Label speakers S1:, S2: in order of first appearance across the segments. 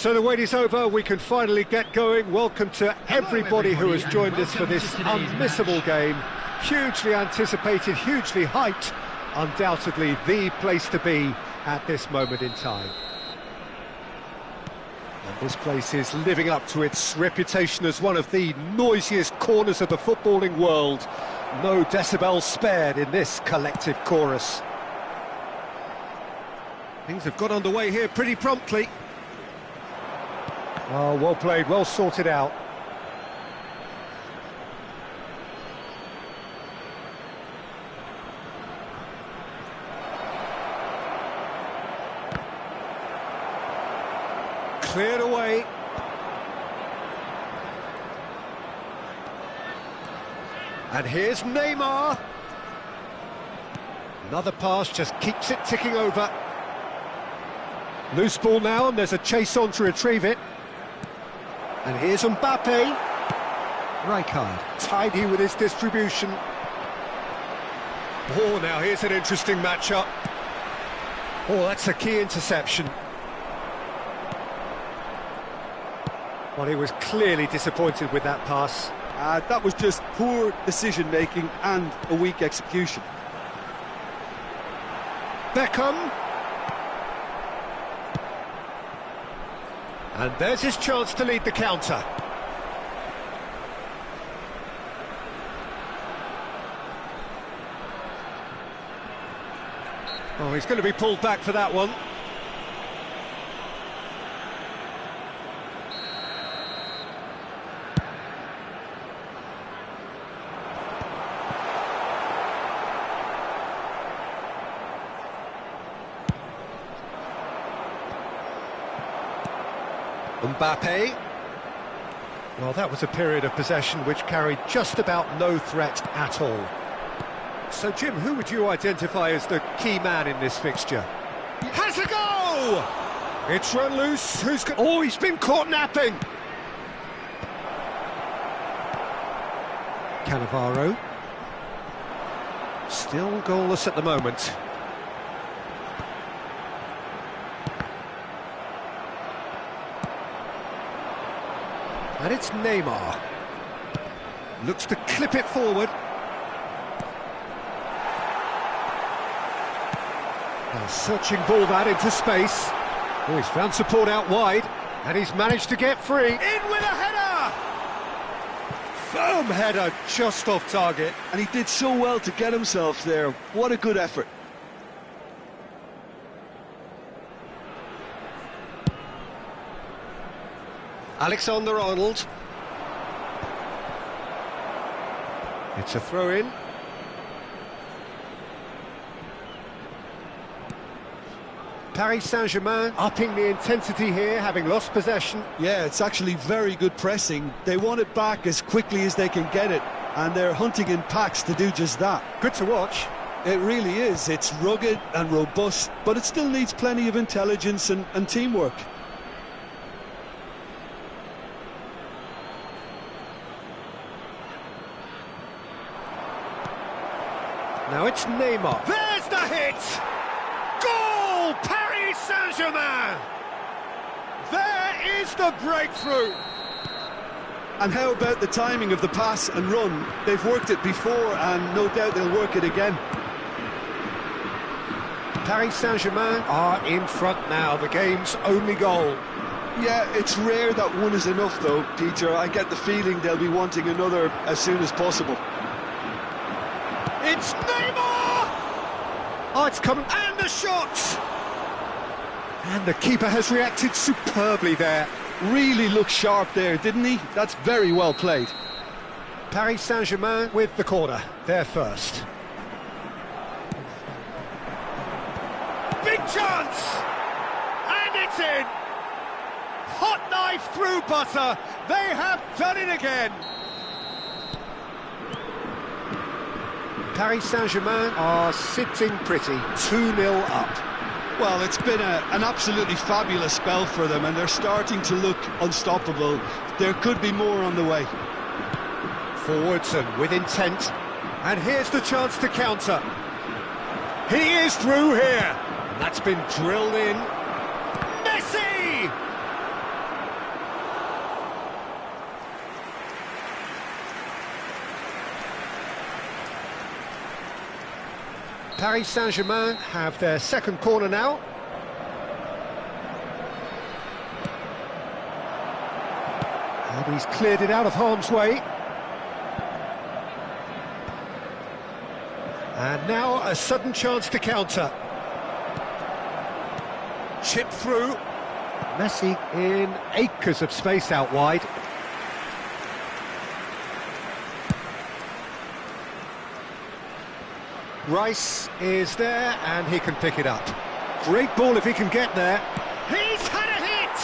S1: So the wait is over, we can finally get going. Welcome to everybody who has joined us for this unmissable game. Hugely anticipated, hugely hyped, undoubtedly the place to be at this moment in time. And this place is living up to its reputation as one of the noisiest corners of the footballing world. No decibels spared in this collective chorus. Things have got underway here pretty promptly. Oh, well played, well sorted out. Cleared away. And here's Neymar. Another pass, just keeps it ticking over. Loose ball now, and there's a chase on to retrieve it. And here's Mbappe. Rijkaard, tidy with his distribution. Oh, now here's an interesting matchup. Oh, that's a key interception. Well, he was clearly disappointed with that pass.
S2: That was just poor decision-making and a weak execution.
S1: Beckham. And there's his chance to lead the counter. Oh, he's going to be pulled back for that one. Mbappe. Well, that was a period of possession which carried just about no threat at all. So, Jim, who would you identify as the key man in this fixture? Has a go! It's run loose. Oh, he's been caught napping! Cannavaro. Still goalless at the moment. And it's Neymar. Looks to clip it forward. A searching ball that into space. Oh, he's found support out wide. And he's managed to get free. In with a header! Firm header, just off target.
S2: And he did so well to get himself there. What a good effort.
S1: Alexander-Arnold. It's a throw-in. Paris Saint-Germain upping the intensity here, having lost possession.
S2: Yeah, it's actually very good pressing. They want it back as quickly as they can get it, and they're hunting in packs to do just that.
S1: Good to watch.
S2: It really is. It's rugged and robust, but it still needs plenty of intelligence and teamwork.
S1: Now it's Neymar. There's the hit! Goal! Paris Saint-Germain! There is the breakthrough!
S2: And how about the timing of the pass and run? They've worked it before, and no doubt they'll work it again.
S1: Paris Saint-Germain are in front now, the game's only goal.
S2: Yeah, it's rare that one is enough though, Peter. I get the feeling they'll be wanting another as soon as possible.
S1: It's Neymar! Oh, it's coming, and the shot! And the keeper has reacted superbly there.
S2: Really looked sharp there, didn't he? That's very well played.
S1: Paris Saint-Germain with the corner, they're first. Big chance! And it's in! Hot knife through butter, they have done it again! Paris Saint-Germain are sitting pretty, 2-0 up.
S2: Well, it's been an absolutely fabulous spell for them, and they're starting to look unstoppable. There could be more on the way.
S1: Forwards and with intent. And here's the chance to counter. He is through here. And that's been drilled in. Messi! Paris Saint-Germain have their second corner now. And he's cleared it out of harm's way. And now a sudden chance to counter. Chip through. Messi in acres of space out wide. Rice is there and he can pick it up. Great ball if he can get there. He's had a hit!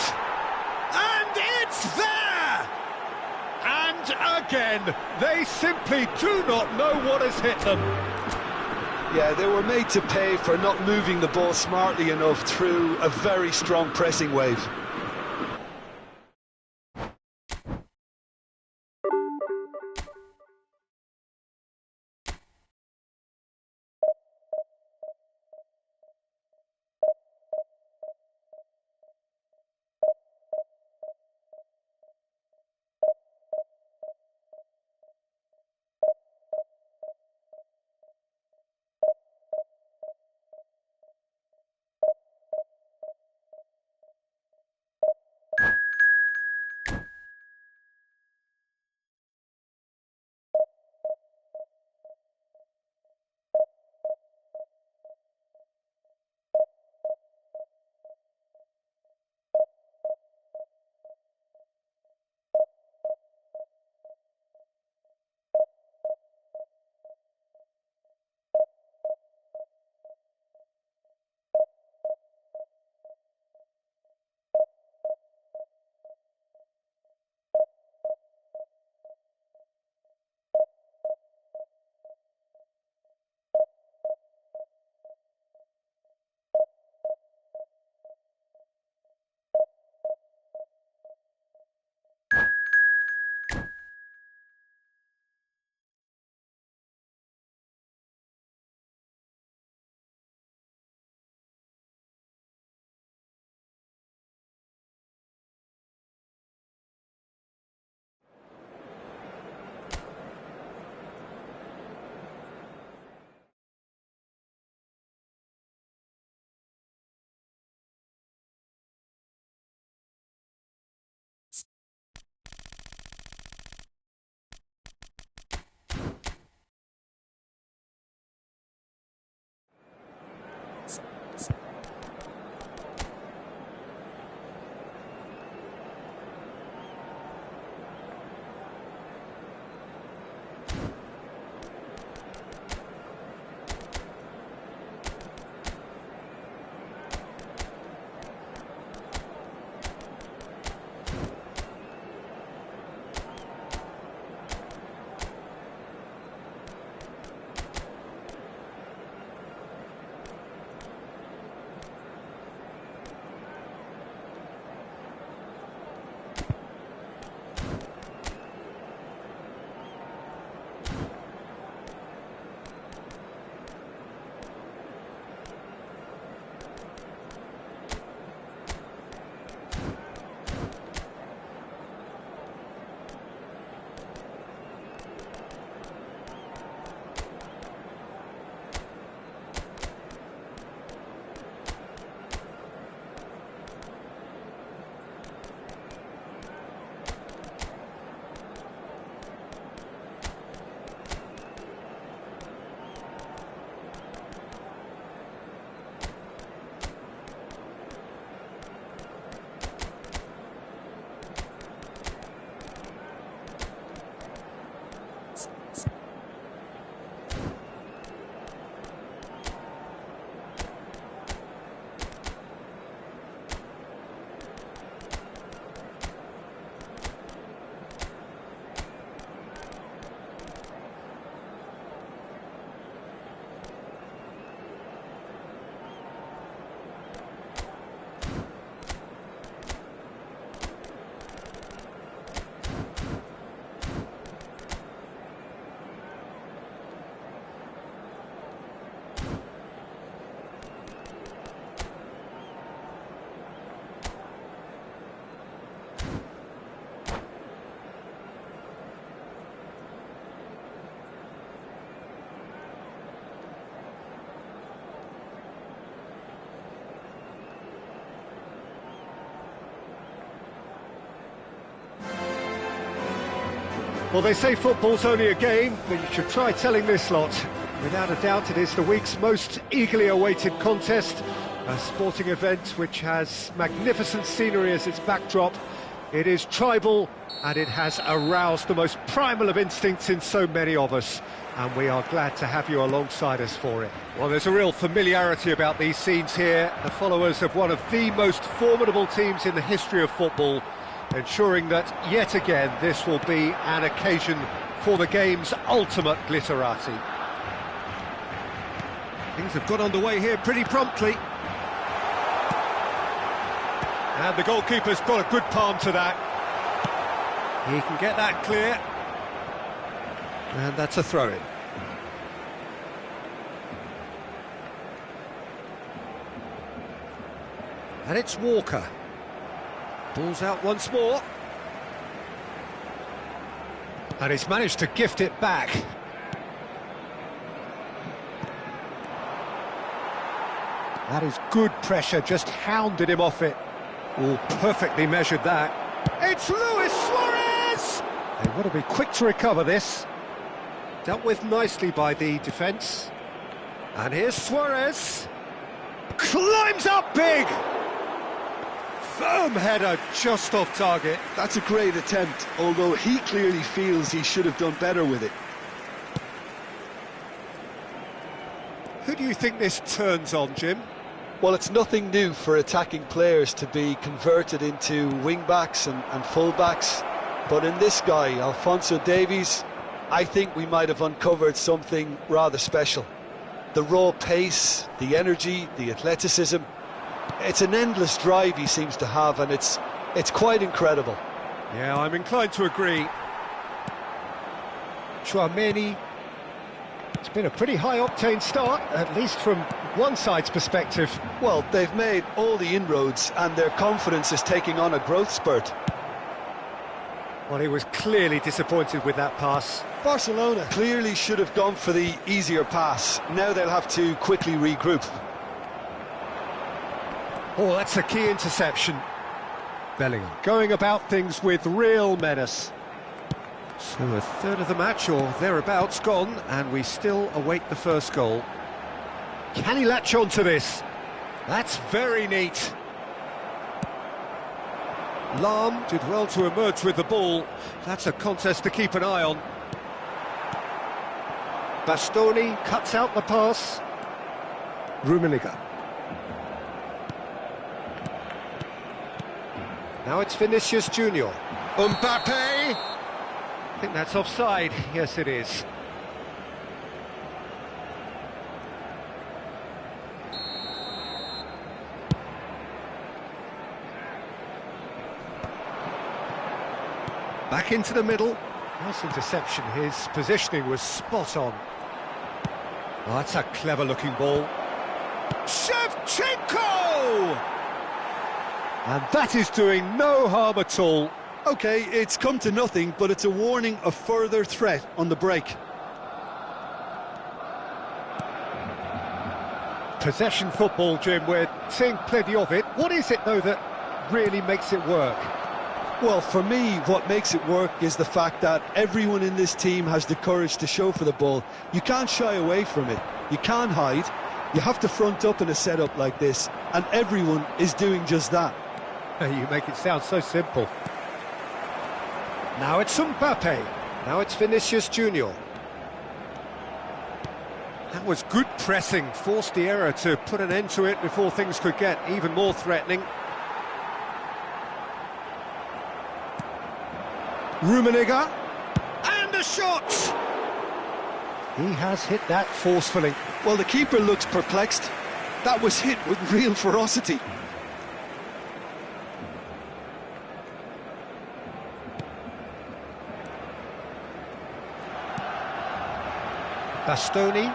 S1: And it's there! And again, they simply do not know what has hit them.
S2: Yeah, they were made to pay for not moving the ball smartly enough through a very strong pressing wave.
S1: Well, they say football's only a game, but you should try telling this lot. Without a doubt, it is the week's most eagerly awaited contest, a sporting event which has magnificent scenery as its backdrop. It is tribal, and it has aroused the most primal of instincts in so many of us, and we are glad to have you alongside us for it. Well, there's a real familiarity about these scenes here, the followers of one of the most formidable teams in the history of football, ensuring that, yet again, this will be an occasion for the game's ultimate glitterati. Things have got underway here pretty promptly. And the goalkeeper's got a good palm to that. He can get that clear. And that's a throw-in. And it's Walker. Ball's out once more. And he's managed to gift it back. That is good pressure, just hounded him off it. Oh, perfectly measured that. It's Luis Suarez! They want to be quick to recover this. Dealt with nicely by the defence. And here's Suarez. Climbs up big! Firm header, just off target.
S2: That's a great attempt, although he clearly feels he should have done better with it.
S1: Who do you think this turns on, Jim?
S2: Well, it's nothing new for attacking players to be converted into wing-backs and full-backs. But in this guy, Alphonso Davies, I think we might have uncovered something rather special. The raw pace, the energy, the athleticism. It's an endless drive he seems to have, and it's quite incredible.
S1: Yeah, I'm inclined to agree. Chouameni. It's been a pretty high-octane start, at least from one side's perspective.
S2: Well, they've made all the inroads, and their confidence is taking on a growth spurt.
S1: Well, he was clearly disappointed with that pass.
S2: Barcelona clearly should have gone for the easier pass. Now they'll have to quickly regroup.
S1: Oh, that's a key interception. Bellingham going about things with real menace. So a third of the match, or thereabouts, gone, and we still await the first goal. Can he latch on to this? That's very neat. Lahm did well to emerge with the ball. That's a contest to keep an eye on. Bastoni cuts out the pass. Rummenigge. Now it's Vinicius Junior. Mbappe! I think that's offside. Yes, it is. Back into the middle. Nice interception. His positioning was spot on. Oh, that's a clever-looking ball. Shevchenko! And that is doing no harm at all.
S2: OK, it's come to nothing, but it's a warning of further threat on the break.
S1: Possession football, Jim, we're seeing plenty of it. What is it, though, that really makes it work?
S2: Well, for me, what makes it work is the fact that everyone in this team has the courage to show for the ball. You can't shy away from it. You can't hide. You have to front up in a setup like this, and everyone is doing just that.
S1: You make it sound so simple. Now it's Mbappe. Now it's Vinicius Junior. That was good pressing, forced the error to put an end to it before things could get even more threatening. Rummenigge, and a shot! He has hit that forcefully.
S2: Well, the keeper looks perplexed. That was hit with real ferocity.
S1: Bastoni,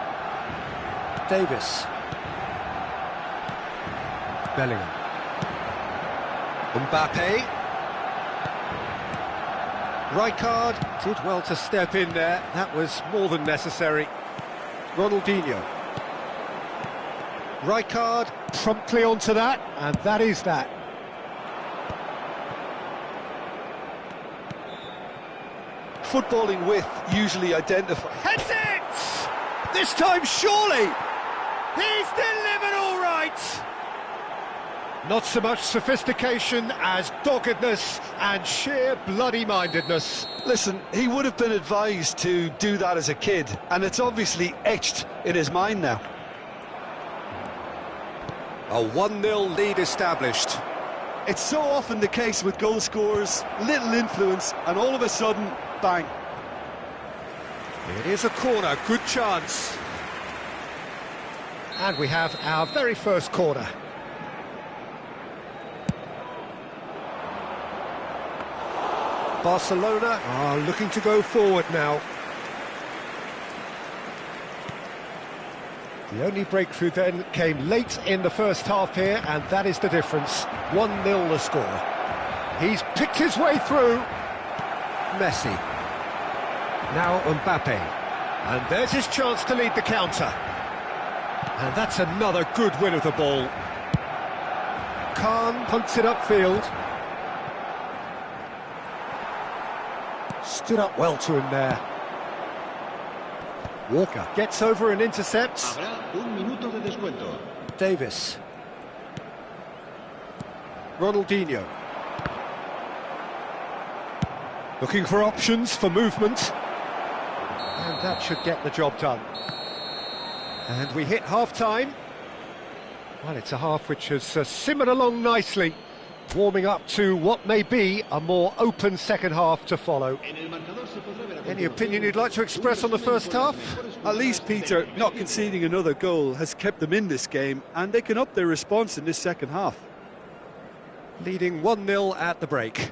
S1: Davis, Bellingham, Mbappe, Rijkaard did well to step in there, that was more than necessary. Ronaldinho, Rijkaard promptly onto that, and that is that.
S2: footballing width usually identifies...
S1: Heads it! This time, surely! He's delivered all right! Not so much sophistication as doggedness and sheer bloody-mindedness.
S2: Listen, he would have been advised to do that as a kid, and it's obviously etched in his mind now.
S1: A 1-0 lead established.
S2: It's so often the case with goal scorers, little influence, and all of a sudden, bang.
S1: It is a corner, good chance. And we have our very first corner. Barcelona are looking to go forward now. The only breakthrough then came late in the first half here, and that is the difference. 1-0 the score. He's picked his way through. Messi. Now Mbappe. And there's his chance to lead the counter. And that's another good win of the ball. Khan punts it upfield. Stood up well to him there. Walker gets over and intercepts. Davis. Ronaldinho. Looking for options for movement. And that should get the job done. And we hit half-time. Well, it's a half which has simmered along nicely, warming up to what may be a more open second half to follow. Any opinion you'd like to express on the first half?
S2: At least, Peter, not conceding another goal has kept them in this game, and they can up their response in this second half.
S1: Leading 1-0 at the break.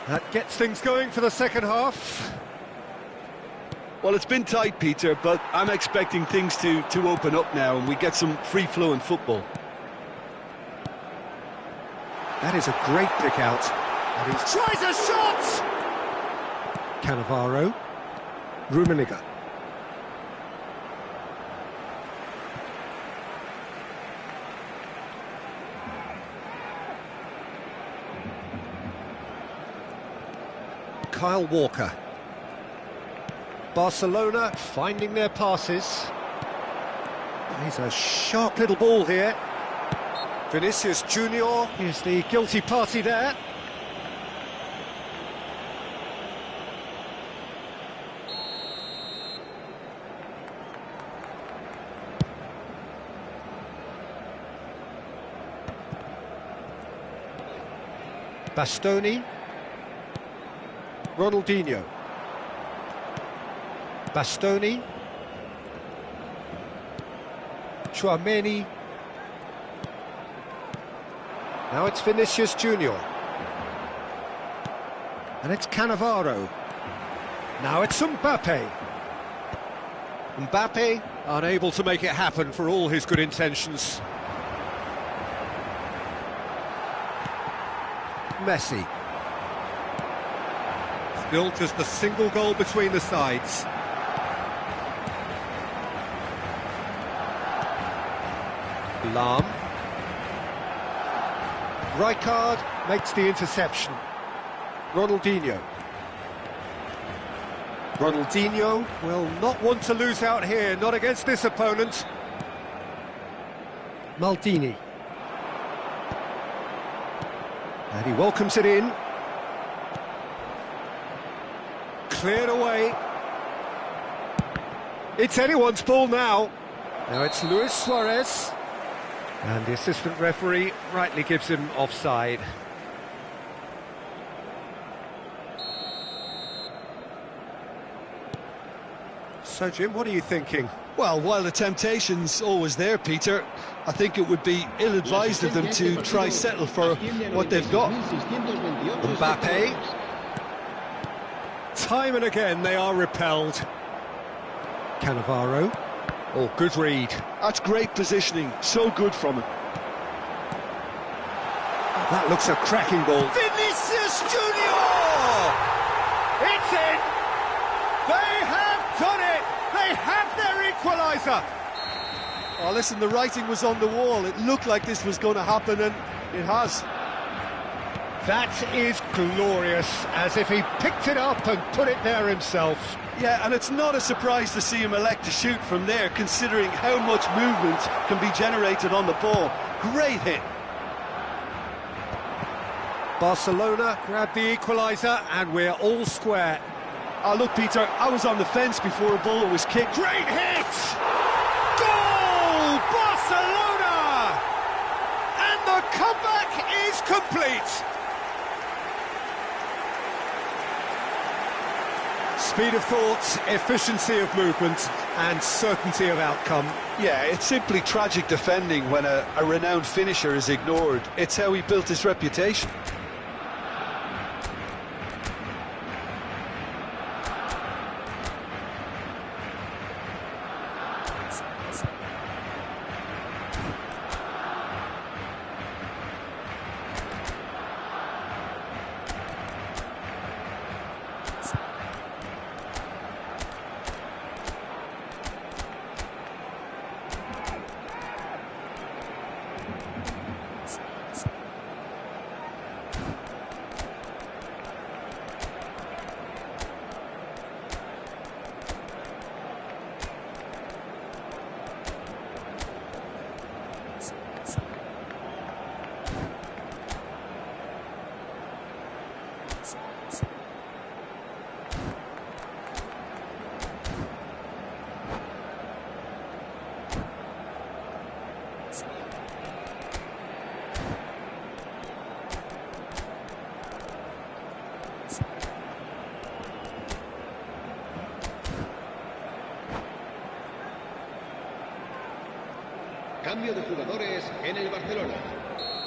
S1: That gets things going for the second half.
S2: Well, it's been tight, Peter, but I'm expecting things to open up now and we get some free-flowing football.
S1: That is a great pick out. And he tries a shot! Cannavaro. Rummenigge. Kyle Walker. Barcelona finding their passes. He's a sharp little ball here. Vinicius Junior is the guilty party there. Bastoni. Ronaldinho. Bastoni. Tchouameni. Now it's Vinicius Junior. And it's Cannavaro. Now it's Mbappe. Mbappe unable to make it happen for all his good intentions. Messi. Still just a single goal between the sides. Lahm. Rijkaard makes the interception. Ronaldinho. Ronaldinho will not want to lose out here, not against this opponent. Maldini. And he welcomes it in. Cleared away. It's anyone's ball now. Now it's Luis Suarez. And the assistant referee rightly gives him offside. So, Jim, what are you thinking?
S2: Well, while the temptation's always there, Peter, I think it would be ill-advised of them to try settle for what they've got.
S1: Mbappe. Time and again they are repelled. Cannavaro. Oh, good read.
S2: That's great positioning, so good from him.
S1: Oh, that looks a cracking ball. Vinicius Junior! It's in! They have done it! They have their equaliser!
S2: Oh, listen, the writing was on the wall. It looked like this was going to happen, and it has.
S1: That is glorious, as if he picked it up and put it there himself.
S2: Yeah, and it's not a surprise to see him elect to shoot from there, considering how much movement can be generated on the ball. Great hit.
S1: Barcelona grabbed the equaliser, and we're all square.
S2: Oh, look, Peter, I was on the fence before a ball was kicked.
S1: Great hit! Goal! Barcelona! And the comeback is complete. Speed of thought, efficiency of movement, and certainty of outcome.
S2: Yeah, it's simply tragic defending when a renowned finisher is ignored. It's how he built his reputation.
S3: Cambio de jugadores en el Barcelona.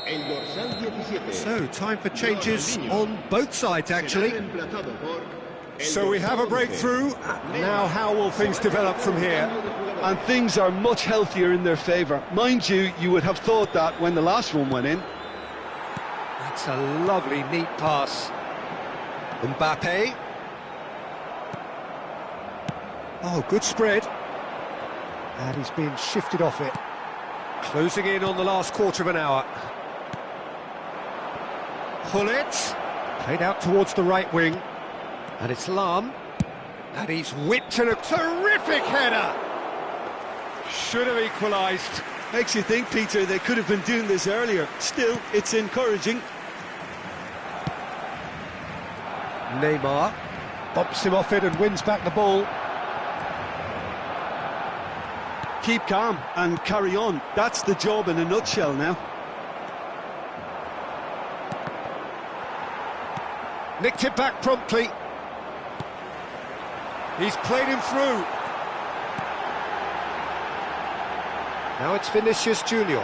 S3: El dorsal 17.
S1: So, time for changes on both sides, actually. So we have a breakthrough. Now how will things develop from here?
S2: And things are much healthier in their favour. Mind you, you would have thought that when the last one went in.
S1: That's a lovely, neat pass. Mbappe. Oh, good spread. And he's been shifted off it. Closing in on the last quarter of an hour. Hullet. Played out towards the right wing. And it's Lahm. And he's whipped in a terrific header. Should have equalised.
S2: Makes you think, Peter, they could have been doing this earlier. Still, it's encouraging.
S1: Neymar bumps him off it and wins back the ball.
S2: Keep calm and carry on. That's the job in a nutshell now.
S1: Nicked it back promptly. He's played him through. Now it's Vinicius Junior.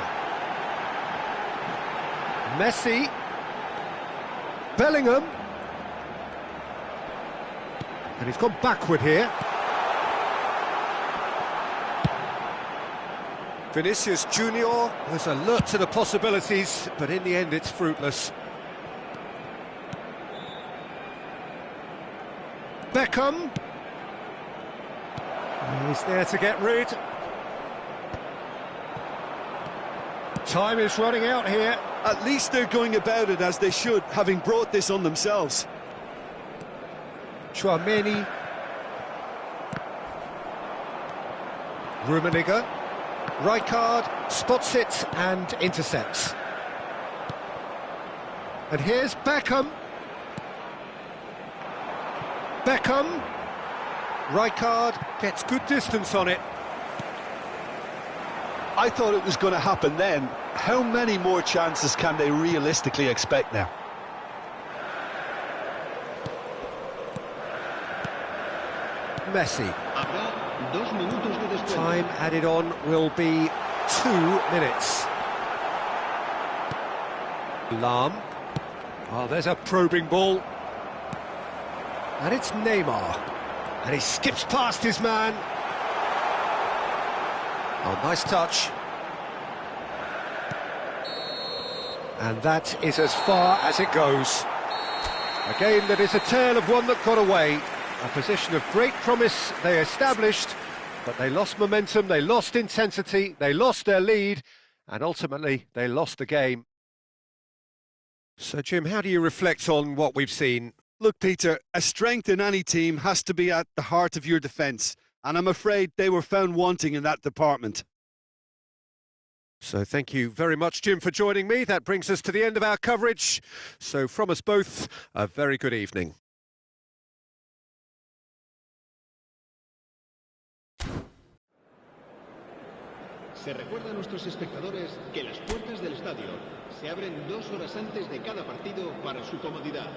S1: Messi. Bellingham. And he's gone backward here. Vinicius Junior was alert to the possibilities, but in the end it's fruitless. Beckham. He's there to get rid. Time is running out here.
S2: At least they're going about it as they should, having brought this on themselves.
S1: Chouameni. Rummenigge. Rijkaard spots it and intercepts. And here's Beckham. Beckham. Rijkaard gets good distance on it.
S2: I thought it was going to happen then. How many more chances can they realistically expect now?
S1: Messi.
S3: 2 minutos de descuento.
S1: Time added on will be 2 minutes. Lam. Oh, there's a probing ball. And it's Neymar. And he skips past his man. Oh, nice touch. And that is as far as it goes. A game that is a tale of one that got away. A position of great promise they established, but they lost momentum, they lost intensity, they lost their lead, and ultimately they lost the game. So, Jim, how do you reflect on what we've seen?
S4: Look, Peter, a strength in any team has to be at the heart of your defence, and I'm afraid they were found wanting in that department.
S1: So thank you very much, Jim, for joining me. That brings us to the end of our coverage. So from us both, a very good evening.
S3: Se recuerda a nuestros espectadores que las puertas del estadio se abren 2 horas antes de cada partido para su comodidad.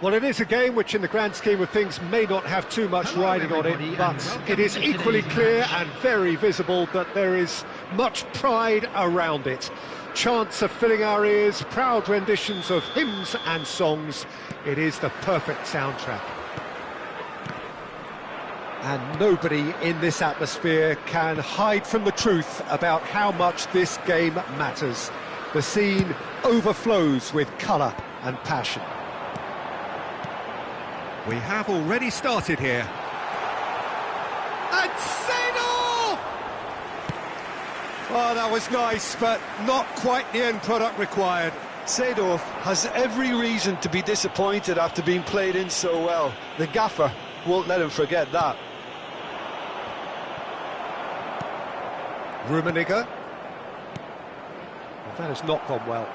S1: Well, it is a game which, in the grand scheme of things, may not have too much riding on it, but it is equally clear and very visible that there is much pride around it. Chants are filling our ears, proud renditions of hymns and songs. It is the perfect soundtrack. And nobody in this atmosphere can hide from the truth about how much this game matters. The scene overflows with colour and passion.
S5: We have already started here.
S1: And Seedorf! Oh, that was nice, but not quite the end product required.
S2: Seedorf has every reason to be disappointed after being played in so well. The gaffer won't let him forget that.
S1: Rummenigge. Well, that has not gone well.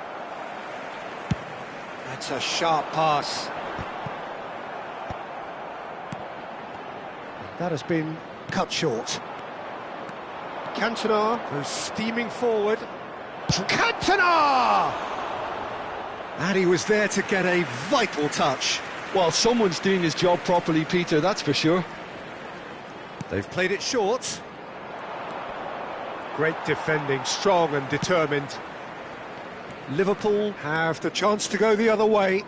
S1: That's a sharp pass. That has been cut short. Cantona goes steaming forward. Cantona! And he was there to get a vital touch.
S2: Well, someone's doing his job properly, Peter, that's for sure.
S1: They've played it short. Great defending, strong and determined. Liverpool have the chance to go the other way.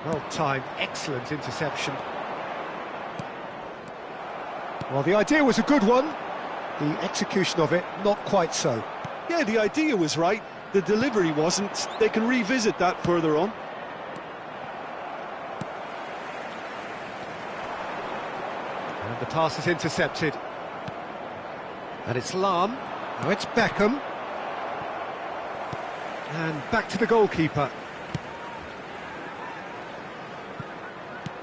S1: Well timed, excellent interception. Well, the idea was a good one. The execution of it, not quite so.
S4: Yeah, the idea was right. The delivery wasn't. They can revisit that further on.
S1: And the pass is intercepted. And it's Lahm. Now it's Beckham. And back to the goalkeeper.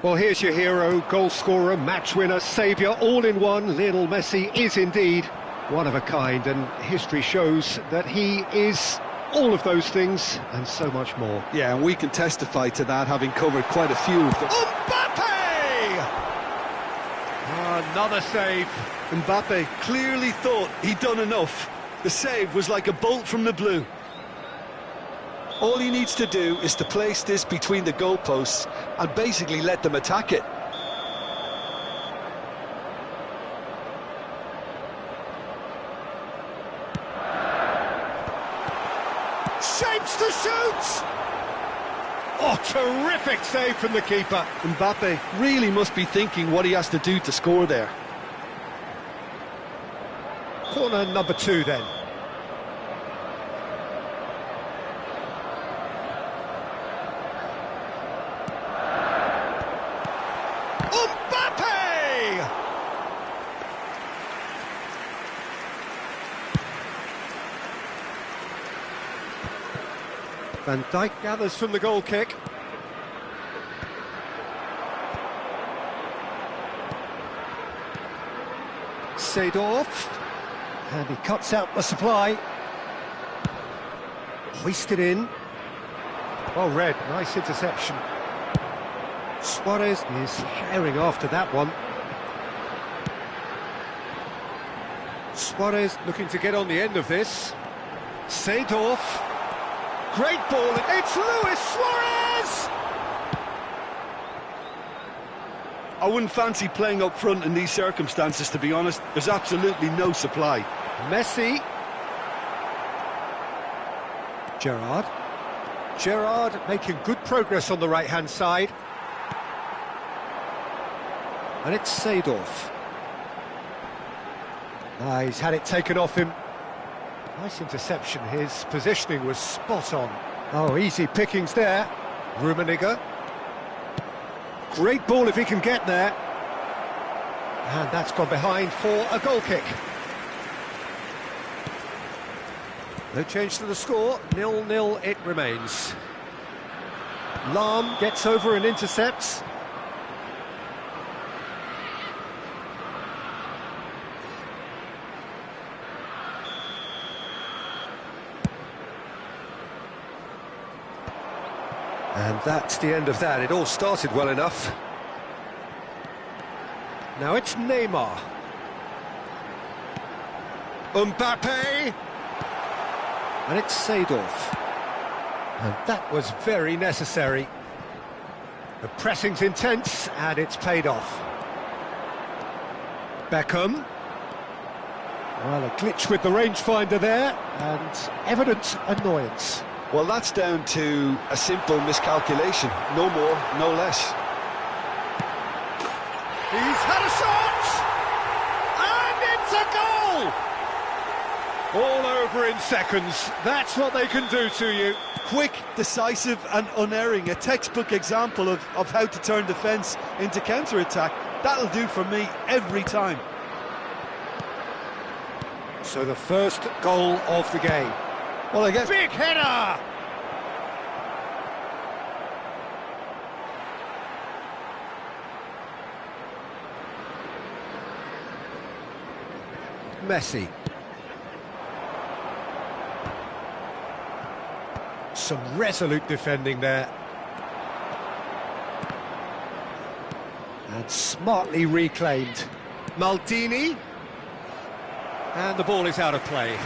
S1: Well, here's your hero, goal scorer, match winner, saviour, all in one. Lionel Messi is indeed one of a kind, and history shows that he is all of those things and so much more.
S2: Yeah, and we can testify to that, having covered quite a few of them.
S1: Mbappe! Another save.
S4: Mbappe clearly thought he'd done enough. The save was like a bolt from the blue.
S2: All he needs to do is to place this between the goalposts and basically let them attack it.
S1: Shapes to shoot! Oh, terrific save from the keeper.
S2: Mbappe really must be thinking what he has to do to score there.
S1: Corner number 2 then. Van Dijk gathers from the goal kick. Seedorf. And he cuts out the supply. Hoisted in. Well read, nice interception. Suarez is herring after that one. Suarez looking to get on the end of this. Seedorf. Great ball, it's Luis Suarez!
S4: I wouldn't fancy playing up front in these circumstances, to be honest. There's absolutely no supply.
S1: Messi. Gerrard making good progress on the right-hand side. And it's Seedorf. He's had it taken off him. Nice interception, his positioning was spot on. Oh, easy pickings there. Rummenigge. Great ball if he can get there. And that's gone behind for a goal kick. No change to the score, 0-0 it remains. Lahm gets over and intercepts. And that's the end of that. It all started well enough. Now it's Neymar. Mbappe! And it's Seedorf. And that was very necessary. The pressing's intense, and it's paid off. Beckham. Well, a glitch with the rangefinder there, and evident annoyance.
S2: Well, that's down to a simple miscalculation. No more, no less.
S1: He's had a shot! And it's a goal! All over in seconds. That's what they can do to you.
S4: Quick, decisive and unerring. A textbook example of how to turn defence into counter-attack. That'll do for me every time.
S1: So the first goal of the game.
S2: Well, I guess...
S1: Big header! Messi. Some resolute defending there. And smartly reclaimed. Maldini. And the ball is out of play.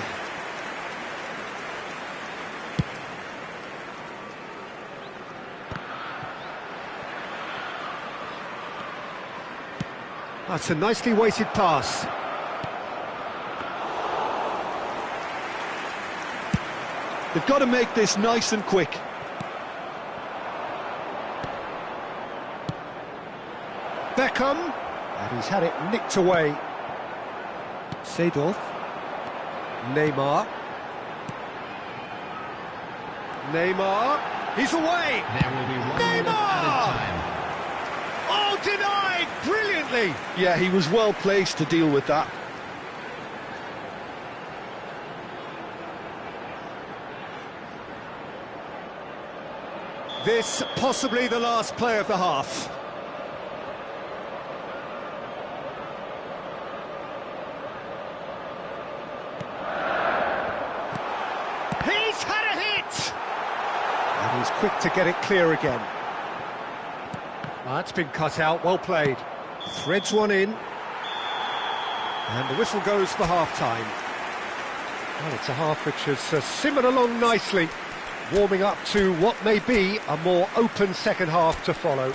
S1: That's a nicely weighted pass.
S4: They've got to make this nice and quick.
S1: Beckham. And he's had it nicked away. Seedorf. Neymar. Neymar. He's away.
S3: There will be 1 minute
S1: Neymar!
S3: added time.
S1: Oh, denied brilliantly.
S2: Yeah, he was well placed to deal with that.
S1: This possibly the last play of the half. He's had a hit! And he's quick to get it clear again. That's been cut out, well played. Threads one in. And the whistle goes for half-time. Well, it's a half which has simmered along nicely, warming up to what may be a more open second half to follow.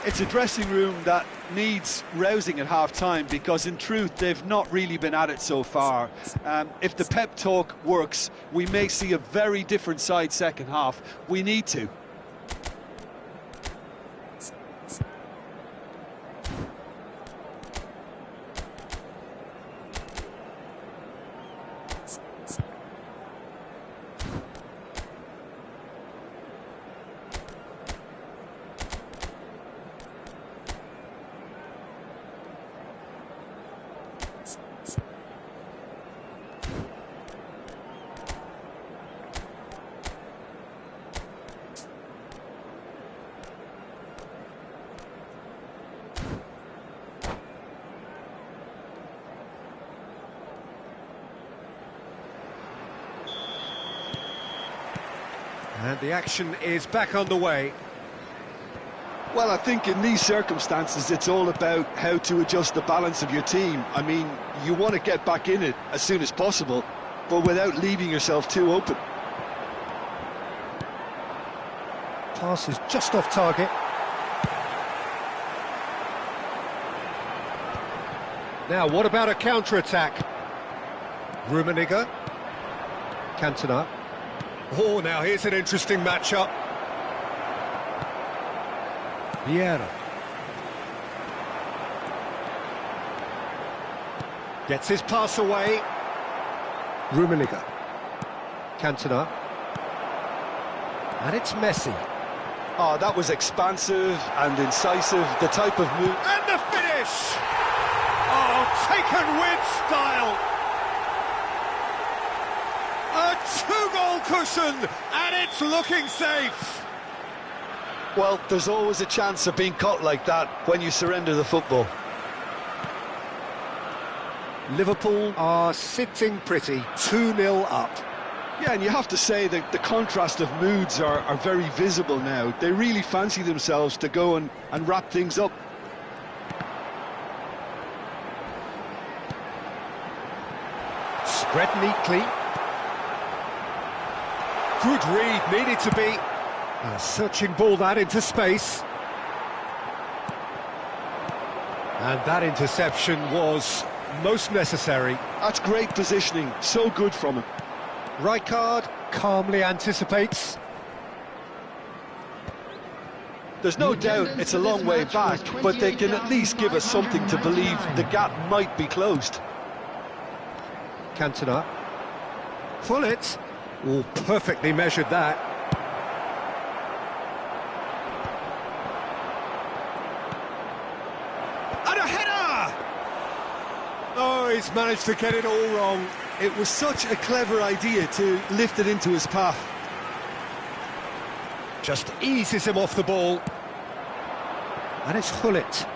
S4: It's a dressing room that needs rousing at half-time because, in truth, they've not really been at it so far. If the pep talk works, we may see a very different side second half. We need to.
S1: And the action is back on the way.
S2: Well, I think in these circumstances, it's all about how to adjust the balance of your team. I mean, you want to get back in it as soon as possible, but without leaving yourself too open.
S1: Pass is just off target. Now, what about a counter-attack? Rummenigge. Cantona. Oh, now here's an interesting matchup. Vieira. Gets his pass away. Rummenigge. Cantona. And it's Messi.
S2: Oh, that was expansive and incisive, the type of move...
S1: And the finish! Oh, taken with style! A two-goal cushion, and it's looking safe!
S2: Well, there's always a chance of being caught like that when you surrender the football.
S1: Liverpool are sitting pretty, 2-0 up.
S2: Yeah, and you have to say that the contrast of moods are very visible now. They really fancy themselves to go and wrap things up.
S1: Spread neatly. Good read, needed to be. A searching ball that into space. And that interception was most necessary.
S2: That's great positioning, so good from him.
S1: Rijkaard calmly anticipates.
S2: There's no doubt it's a long way back, but they can at least give us something to believe the gap might be closed.
S1: Cantona. Fullet. Oh, perfectly measured that. And a header! Oh, he's managed to get it all wrong.
S4: It was such a clever idea to lift it into his path.
S1: Just eases him off the ball. And it's Hullet.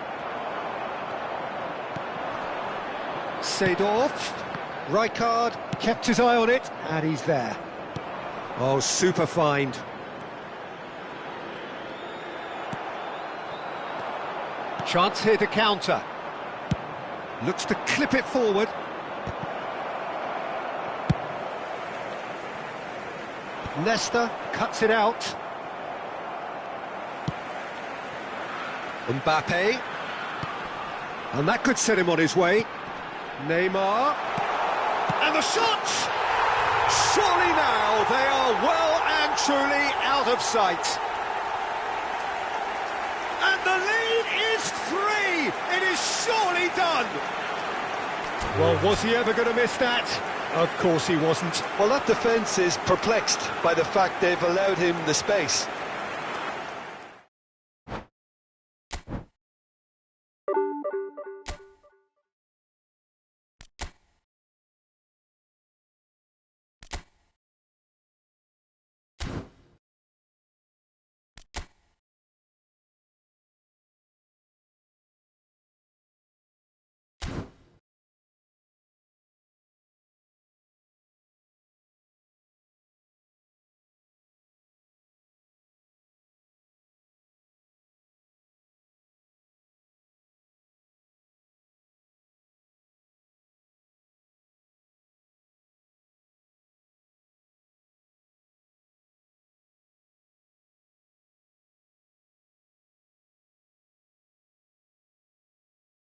S1: Seedorf. Rijkaard kept his eye on it, and he's there. Oh, super find. Chance here to counter. Looks to clip it forward. Nesta cuts it out. Mbappe. And that could set him on his way. Neymar. And the shot! Surely now they are well and truly out of sight. And the lead is 3! It is surely done! Well, was he ever going to miss that? Of course he wasn't.
S2: Well, that defence is perplexed by the fact they've allowed him the space.